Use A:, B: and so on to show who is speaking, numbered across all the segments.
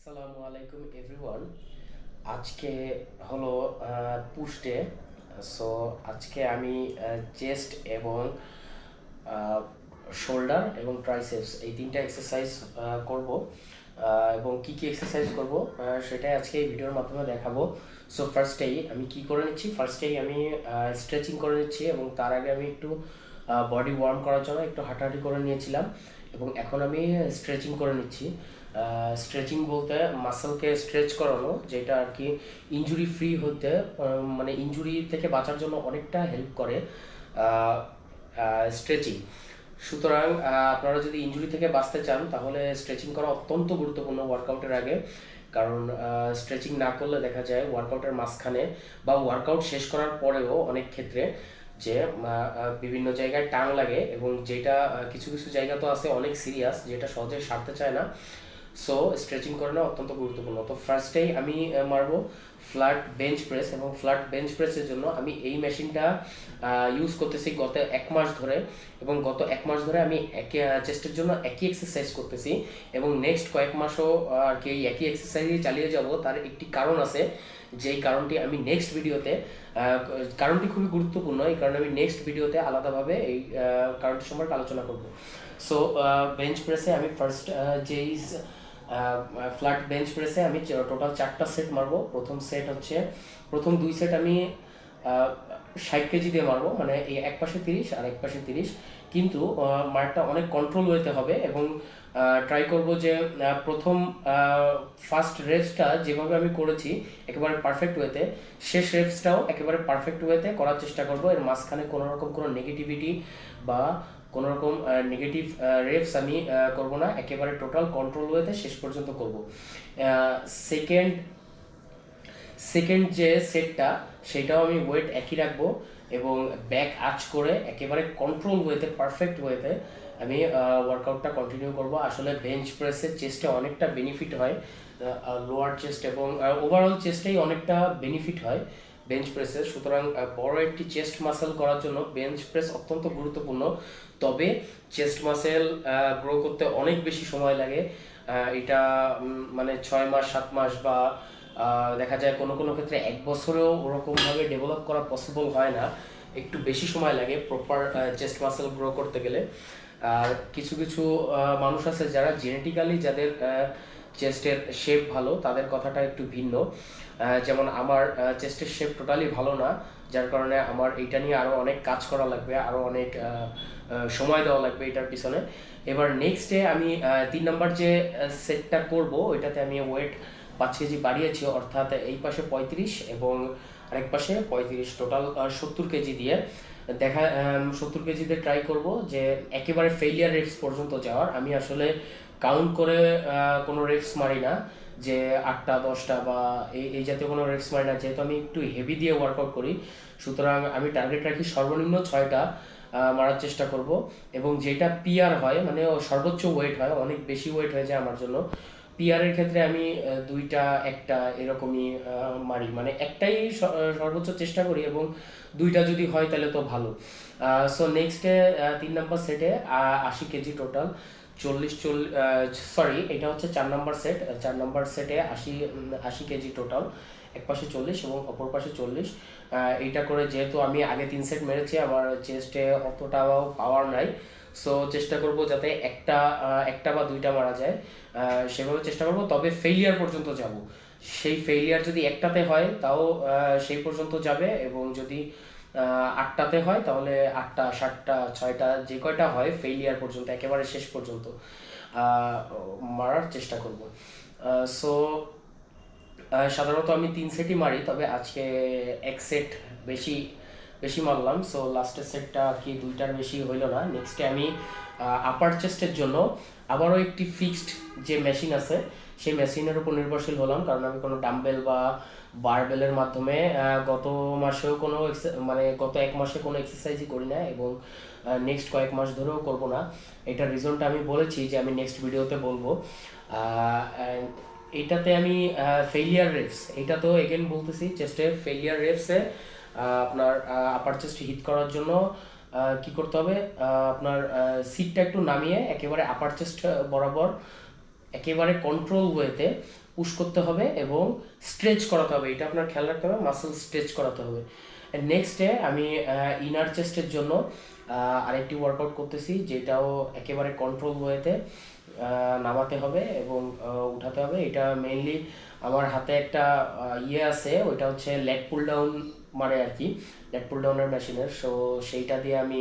A: আসসালামু আলাইকুম এভরিওয়ান। আজকে হলো পুশ ডে। সো আজকে আমি চেস্ট এবং শোল্ডার এবং ট্রাইসেপস এই তিনটা এক্সারসাইজ করব এবং কি কি এক্সারসাইজ করব সেটাই আজকে এই ভিডিওর মাধ্যমে দেখাবো। সো ফার্স্টেই আমি কি করে নিচ্ছি, ফার্স্টেই আমি স্ট্রেচিং করে নিচ্ছি এবং তার আগে আমি একটু বডি ওয়ার্ম করার জন্য একটু হাঁটাহাঁটি করে নিয়েছিলাম এবং এখন আমি স্ট্রেচিং করে নিচ্ছি। স্ট্রেচিং বলতে মাসেলকে স্ট্রেচ করানো, যেটা আর কি ইনজুরি ফ্রি হতে মানে ইনজুরি থেকে বাঁচার জন্য অনেকটা হেল্প করে স্ট্রেচিং। সুতরাং আপনারা যদি ইনজুরি থেকে বাঁচতে চান তাহলে স্ট্রেচিং করা অত্যন্ত গুরুত্বপূর্ণ ওয়ার্কআউটের আগে। কারণ স্ট্রেচিং না করলে দেখা যায় ওয়ার্কআউটের মাঝখানে বা ওয়ার্কআউট শেষ করার পরেও অনেক ক্ষেত্রে যে বিভিন্ন জায়গায় টান লাগে এবং যেটা কিছু কিছু জায়গা তো আছে অনেক সিরিয়াস, যেটা সহজে সারতে চায় না। সো স্ট্রেচিং করে নেওয়া অত্যন্ত গুরুত্বপূর্ণ। তো ফার্স্টেই আমি মারবো ফ্ল্যাট বেঞ্চ প্রেস, এবং ফ্ল্যাট বেঞ্চ প্রেসের জন্য আমি এই মেশিনটা ইউজ করতেছি গত 1 মাস ধরে, এবং গত 1 মাস ধরে আমি চেস্টের জন্য একই এক্সারসাইজ করতেছি এবং নেক্সট কয়েক মাসও আর কি এই একই এক্সারসাইজই চালিয়ে যাব। তার একটি কারণ আছে, যেই কারণটি আমি নেক্সট ভিডিওতে, কারণটি খুবই গুরুত্বপূর্ণ, এই কারণে আমি নেক্সট ভিডিওতে আলাদাভাবে এই কারণটি সম্পর্কে আলোচনা করব। সো বেঞ্চ প্রেসে আমি ফার্স্ট যেই ফ্ল্যাট বেঞ্চ প্রেসে আমি টোটাল 4টা সেট মারবো। প্রথম সেট হচ্ছে, প্রথম 2 সেট আমি 60 কেজি দিয়ে মারবো, মানে এই এক পাশে 30 আর এক পাশে 30, কিন্তু মারটা অনেক কন্ট্রোল ওয়েতে হবে এবং ট্রাই করব যে প্রথম ফার্স্ট রেপসটা যেভাবে আমি করেছি একেবারে পারফেক্ট ওয়েতে, শেষ রেপসটাও একেবারে পারফেক্ট ওয়েতে করার চেষ্টা করব। এর মাঝখানে কোনো রকম কোনো নেগেটিভিটি বা কোনো রকম নেগেটিভ রেপস আমি করব না, একেবারে টোটাল কন্ট্রোল ওয়েতে শেষ পর্যন্ত করব। সেকেন্ড সেকেন্ড যে সেটটা সেটাও আমি ওয়েট একই রাখবো এবং ব্যাক আঁচ করে একেবারে কন্ট্রোল ওয়েতে পারফেক্ট ওয়েতে আমি ওয়ার্কআউটটা কন্টিনিউ করব। আসলে বেঞ্চ প্রেসের চেস্টে অনেকটা বেনিফিট হয়, লোয়ার চেস্ট এবং ওভারঅল চেস্টেই অনেকটা বেনিফিট হয় বেঞ্চ প্রেসের। সুতরাং বড় একটি চেস্ট মাসেল করার জন্য বেঞ্চ প্রেস অত্যন্ত গুরুত্বপূর্ণ। তবে চেস্ট মাসেল গ্রো করতে অনেক বেশি সময় লাগে। এটা মানে 6 মাস 7 মাস বা দেখা যায় কোনো কোনো ক্ষেত্রে 1 বছরেও ওরকমভাবে ডেভেলপ করা পসিবল হয় না, একটু বেশি সময় লাগে প্রপার চেস্ট মাসেল গ্রো করতে গেলে। আর কিছু কিছু মানুষ আছে যারা জেনেটিক্যালি, যাদের চেস্টের শেপ ভালো, তাদের কথাটা একটু ভিন্ন। যেমন আমার চেস্টের শেপ টোটালি ভালো না, যার কারণে আমার এইটা নিয়ে আরও অনেক কাজ করা লাগবে, আরও অনেক সময় দেওয়া লাগবে এটার পিছনে। এবার নেক্সটে আমি 3 নম্বর যে সেটটা করব ওইটাতে আমি ওয়েট 5 কেজি বাড়িয়েছি, অর্থাৎ এই পাশে 35 এবং আরেক পাশে 35, টোটাল 70 কেজি দিয়ে 70 কেজিতে ট্রাই করব যে একেবারে ফেইলিয়ার রেপস পর্যন্ত যাওয়ার। আমি আসলে কাউন্ট করে কোনো রেপস মারি না যে 8টা 10টা বা এই জাতীয় কোনো রেপস মারি না, যেহেতু আমি একটু হেভি দিয়ে ওয়ার্কআউট করি। সুতরাং আমি টার্গেট রাখি সর্বনিম্ন 6টা মারার চেষ্টা করব, এবং যেটা পিআর হয় মানে সর্বোচ্চ ওয়েট হয়, অনেক বেশি ওয়েট হয়ে যায় আমার জন্য, পিআরের ক্ষেত্রে আমি 2টা 1টা এরকমই মারি, মানে একটাই সর্বোচ্চ চেষ্টা করি এবং 2টা যদি হয় তাহলে তো ভালো। সো নেক্সটে 3 নম্বর সেটে 80 কেজি টোটাল, 40 এটা হচ্ছে 4 নম্বর সেট। 4 নম্বর সেটে 80 কেজি টোটাল, এক পাশে 40 এবং অপর পাশে 40। এইটা করে যেহেতু আমি আগে 3 সেট মেরেছি, আমার চেস্টে অতটাও পাওয়ার নাই, সো চেষ্টা করব যাতে একটা বা 2টা মারা যায়, সেভাবে চেষ্টা করব। তবে ফেইলিয়ার পর্যন্ত যাব, সেই ফেইলিয়ার যদি একটাতে হয় তাও সেই পর্যন্ত যাবে, এবং যদি 8টাতে হয় তাহলে 8টা 7টা 6টা যে কয়টা হয় ফেইলিয়ার পর্যন্ত, একেবারে শেষ পর্যন্ত মারার চেষ্টা করব। সো সাধারণত আমি 3 সেটই মারি, তবে আজকে 1 সেট বেশি বেশি মারলাম। সো লাস্টের সেটটা আর কি 2টার বেশি হইল না। নেক্সটে আমি আপার চেস্টের জন্য আবারও একটি ফিক্সড যে মেশিন আছে সেই মেশিনের উপর নির্ভরশীল হলাম, কারণ আমি কোনো ডাম্বেল বা বারবেলের মাধ্যমে গত মাসেও কোনো মানে গত 1 মাসে কোনো এক্সারসাইজই করি না এবং নেক্সট কয়েক মাস ধরেও করব না। এটার রিজনটা আমি বলেছি যে আমি নেক্সট ভিডিওতে বলবো। এইটাতে আমি ফেইলিয়ার রেপস, এইটা তো এগেন বলতেছি, চেস্টে ফেইলিয়ার রেপসে আপনার আপার চেস্ট হিট করার জন্য কি করতে হবে, আপনার সিটটা একটু নামিয়ে একেবারে আপার চেস্ট বরাবর একেবারে কন্ট্রোল ওয়েতে পুশ করতে হবে এবং স্ট্রেচ করাতে হবে, এটা আপনার খেয়াল রাখতে হবে, মাসেল স্ট্রেচ করাতে হবে। নেক্সট ডে আমি ইনার চেস্টের জন্য আরেকটি ওয়ার্কআউট করতেছি, যেটাও একেবারে কন্ট্রোল ওয়েতে নামাতে হবে এবং উঠাতে হবে। এটা মেইনলি আমার হাতে একটা ইয়ে আছে, ওইটা হচ্ছে লেগ পুল ডাউন মারে আর কি, লেগ পুল ডাউনের মেশিনের। সো সেইটা দিয়ে আমি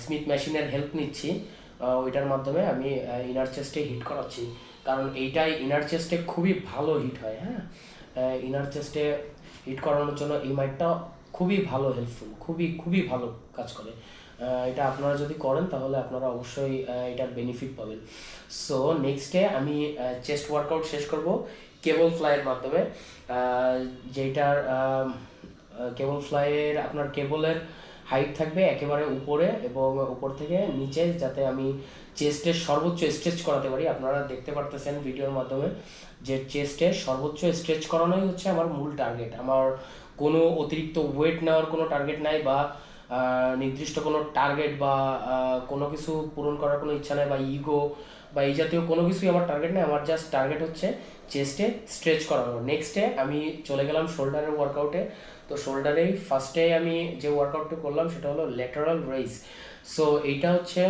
A: স্মিথ মেশিনের হেল্প নিচ্ছি, ওইটার মাধ্যমে আমি ইনার চেস্টে হিট করাচ্ছি, কারণ এইটাই ইনার চেস্টে খুবই ভালো হিট হয়। হ্যাঁ, ইনার চেস্টে হিট করানোর জন্য এই মাইটটা খুবই ভালো হেল্পফুল, খুবই খুবই ভালো কাজ করে। এটা আপনারা যদি করেন তাহলে আপনারা অবশ্যই এটার বেনিফিট পাবেন। সো নেক্সট ডে আমি চেস্ট ওয়ার্কআউট শেষ করব কেবল ফ্লাইয়ের মাধ্যমে, যেটার কেবল ফ্লাইয়ের আপনার কেবলের হাইট থাকবে একেবারে উপরে এবং উপর থেকে নিচে, যাতে আমি চেস্টের সর্বোচ্চ স্ট্রেচ করাতে পারি। আপনারা দেখতে পারতেছেন ভিডিওর মাধ্যমে যে চেস্টের সর্বোচ্চ স্ট্রেচ করানোই হচ্ছে আমার মূল টার্গেট। আমার কোনো অতিরিক্ত ওয়েট নেওয়ার কোনো টার্গেট নাই, বা নির্দিষ্ট কোনো টার্গেট বা কোনো কিছু পূরণ করার কোনো ইচ্ছা নেই, বা ইগো বা এই জাতীয় কোনো কিছুই আমার টার্গেট নেই। আমার জাস্ট টার্গেট হচ্ছে চেস্টে স্ট্রেচ করানো। নেক্সটে আমি চলে গেলাম শোল্ডারের ওয়ার্কআউটে। তো শোল্ডারেই ফার্স্টে আমি যে ওয়ার্কআউটটা করলাম সেটা হলো ল্যাটারাল রেইজ। সো এইটা হচ্ছে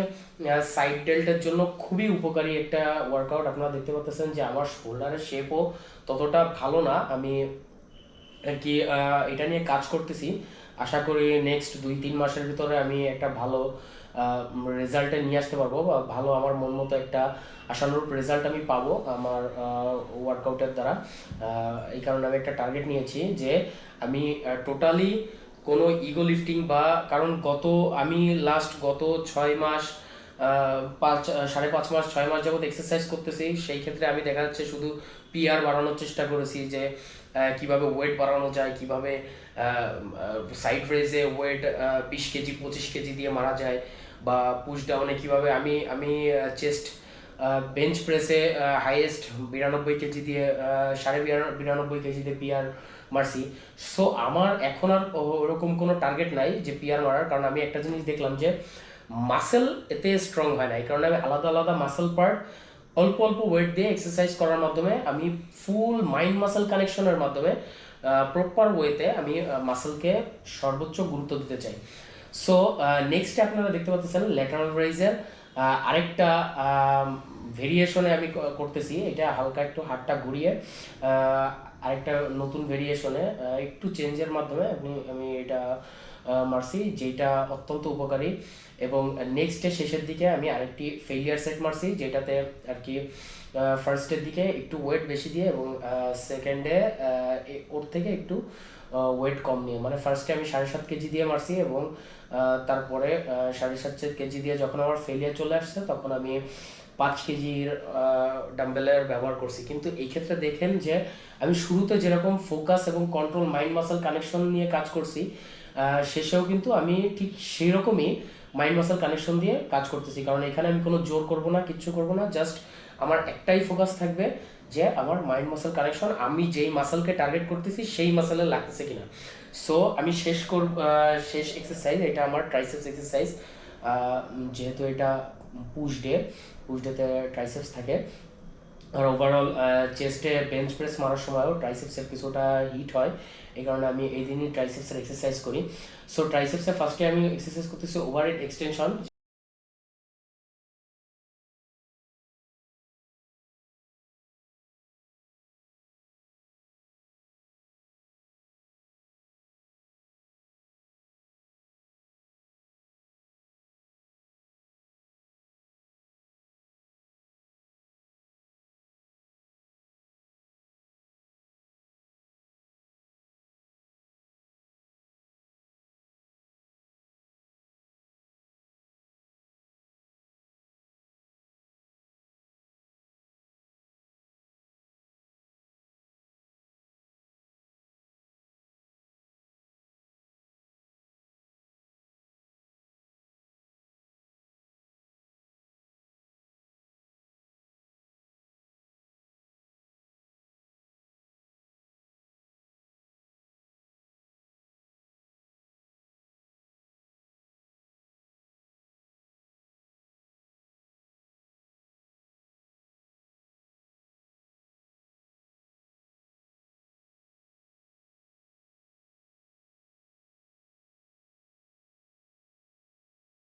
A: সাইড ডেল্টের জন্য খুবই উপকারী একটা ওয়ার্কআউট। আপনারা দেখতে পাচ্ছেন যে আমার শোল্ডারের শেপও ততটা ভালো না, আমি আর কি এটা নিয়ে কাজ করতেছি। আশা করি নেক্সট 2-3 মাসের ভিতরে আমি একটা ভালো রেজাল্টে নিয়ে আসতে পারবো, বা ভালো আমার মন মতো একটা আশানুরূপ রেজাল্ট আমি পাবো আমার ওয়ার্কআউটের দ্বারা। এই কারণে আমি একটা টার্গেট নিয়েছি যে আমি টোটালি কোনো ইগো লিফটিং বা, কারণ আমি গত 6 মাস 5.5 মাস 6 মাস যাবত এক্সারসাইজ করতেছি, সেই ক্ষেত্রে আমি দেখা যাচ্ছে শুধু পিআর বাড়ানোর চেষ্টা করেছি, যে কিভাবে ওয়েট বাড়ানো যায়, কিভাবে সাইড রেজে ওয়েট 20 কেজি 25 কেজি দিয়ে মারা যায়, বা পুশ ডাউনে কিভাবে আমি আমি চেস্ট বেঞ্চ প্রেসে হাইয়েস্ট 92 কেজি দিয়ে 92.5 কেজি দিয়ে পিআর মারছি। সো আমার এখন আর ওরকম কোনো টার্গেট নাই যে পিআর মারার, কারণ আমি একটা জিনিস দেখলাম যে মাসেল এতে স্ট্রং হয় না। এই কারণে আমি আলাদা আলাদা মাসেল পার্ট অল্প অল্প ওয়েট দিয়ে এক্সারসাইজ করার মাধ্যমে আমি ফুল মাইন্ড মাসেল কানেকশনের মাধ্যমে প্রপার ওয়েতে আমি মাসেলকে সর্বোচ্চ গুরুত্ব দিতে চাই। সো নেক্সট আপনারা দেখতে পাচ্ছেন ল্যাটারাল রাইজের আরেকটা ভেরিয়েশনে আমি করতেছি। এটা হালকা একটু হাতটা ঘুরিয়ে আরেকটা নতুন ভেরিয়েশনে একটু চেঞ্জের মাধ্যমে আমি এটা মারছি, যেটা অত্যন্ত উপকারী। এবং নেক্সট শেষের দিকে আমি আরেকটি ফেইলিয়ার সেট মারছি, যেটাতে আর কি ফার্স্টের দিকে একটু ওয়েট বেশি দিয়ে এবং সেকেন্ডে ওর থেকে একটু ওয়েট কম নিয়ে, মানে ফার্স্টে আমি 7.5 কেজি দিয়ে মারছি এবং তারপরে 7.5 কেজি দিয়ে যখন আমার ফেলিয়ার চলে আসছে তখন আমি 5 কেজির ডাম্বেলের ব্যবহার করছি। কিন্তু এই ক্ষেত্রে দেখেন যে আমি শুরুতে যেরকম ফোকাস এবং কন্ট্রোল মাইন্ড মাসেল কানেকশন নিয়ে কাজ করছি, শেষেও কিন্তু আমি ঠিক সেই রকমই মাইন্ড মাসেল কানেকশন দিয়ে কাজ করতেছি, কারণ এখানে আমি কোনো জোর করব না, কিচ্ছু করব না, জাস্ট আমার একটাই ফোকাস থাকবে যে আমার মাইন্ড মাসেল কানেকশন আমি যেই মাসেলকে টার্গেট করতেছি সেই মাসেলে লাগতেছে কিনা। সো আমি শেষ এক্সারসাইজ এটা আমার ট্রাইসেপস এক্সারসাইজ, যেহেতু এটা পুশ ডেতে ট্রাইসেপস থাকে। আর ওভারঅল চেস্টে বেঞ্চ প্রেস মারার সময়ও ট্রাইসেপসের কিছুটা হিট হয়, এই কারণে আমি এই দিনই ট্রাইসেপসের এক্সারসাইজ করি। সো ট্রাইসেপসে ফার্স্টে আমি এক্সারসাইজ করতেছি ওভারহেড এক্সটেনশন।